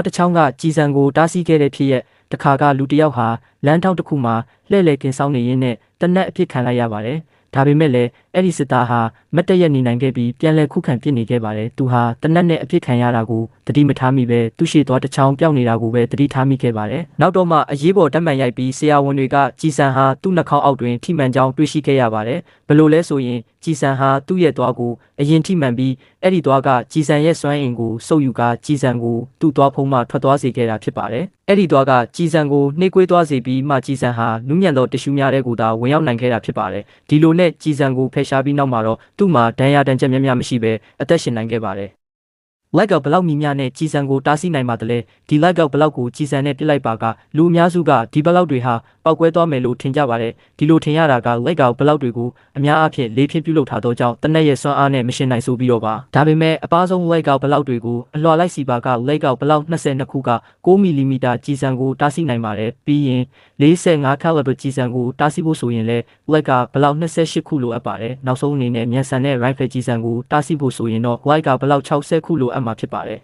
တချောင်းကကြည်စံကိုတားဆီးခဲ့တဲ့ဖြစ်ရက်တခါကလူတစ်ယောက်ဟာလမ်းထောင့်တစ်ခုမှာလှည့်လည်ကင်းဆောင်နေရင်းနဲ့တနက်အဖြစ်ခံလိုက်ရပါတယ်ဒါပေမဲ့လည်းအဲ့ဒီစစ်သားဟာမတ်တရက်နေနိုင်ခဲ့ပြီးပြန်လည်ခုခံပြစ်နေခဲ့ပါတယ်သူဟာတနက်နဲ့အဖြစ်ခံရတာကိုတတိမထားမိပဲသူ့ရှေ့သွားတစ်ချောင်းပြောင်းနေတာကိုပဲတတိထားမိခဲ့ပါတယ်နောက်တော့မှအရေးပေါ်ဓာတ်မှန်ရိုက်ပြီးဆရာဝန်တွေကကြည်စံဟာသူ့နှာခေါင်းအောက်တွင်ထိမှန်ကြောင်းတွေ့ရှိခဲ့ရပါတယ်ဘယ်လိုလဲဆိုရင်ကြည်စံဟာသူ့ရဲ့သွားကိုအရင်ထိမှန်ပြီးအဲ့ဒီသွားကကြည်စံရဲ့စွမ်းအင်ကိုစုပ်ယူကာကြည်စံကိုသူ့သွားဖုံးမှထွက်သွားစေခဲ့တာဖြစ်ပါတယ်အဲ့ဒီသွားကကြည်စံကိုနှိပ်ကွေးသွားစေပြီးမှကြည်စံဟာနူးညံ့သောတ िश ူးများတဲ့ကိုသာဝင်ရောက်နိုင်ခဲ့တာဖြစ်ပါတယ်ဒီလိုနဲ့ကြည်စံကိုဖယ်ရှားပြီးနောက်မှာတော့သူ့မှာဒဏ်ရာဒဏ်ချက်များများမရှိဘဲအသက်ရှင်နိုင်ခဲ့ပါတယ်လိုက်ကဘလောက်မီများနဲ့ကြည်စံကိုတားဆီးနိုင်ပါတယ်ဒီလိုက်ကဘလောက်ကိုကြည်စံနဲ့ပြစ်လိုက်ပါကလူအများစုကဒီဘလောက်တွေဟာပောက်ကွဲသွားမယ်လို့ထင်ကြပါတယ်ဒီလိုထင်ရတာကလိုက်ကဘလောက်တွေကိုအများအားဖြင့်လေးဖြင့်ပြုလုပ်ထားသောကြောင့်တနက်ရဲ့စွမ်းအားနဲ့မရှင်နိုင်ဆိုပြီးတော့ပါဒါပေမဲ့အပားဆုံးလိုက်ကဘလောက်တွေကိုအလွှာလိုက်စီပါကလိုက်ကဘလောက်22ခုက6မီလီမီတာကြည်စံကိုတားဆီးနိုင်ပါတယ်ပြီးရင်45 caliber ကြည်စံကိုတားဆီးဖို့ဆိုရင်လည်းလိုက်ကဘလောက်28ခုလိုအပ်ပါတယ်နောက်ဆုံးအနေနဲ့မြန်ဆန်တဲ့ rifle ကြည်စံကိုတားဆီးဖို့ဆိုရင်တော့လိုက်ကဘလောက်60ခုလိုအပ်မှာဖြစ်ပါတယ်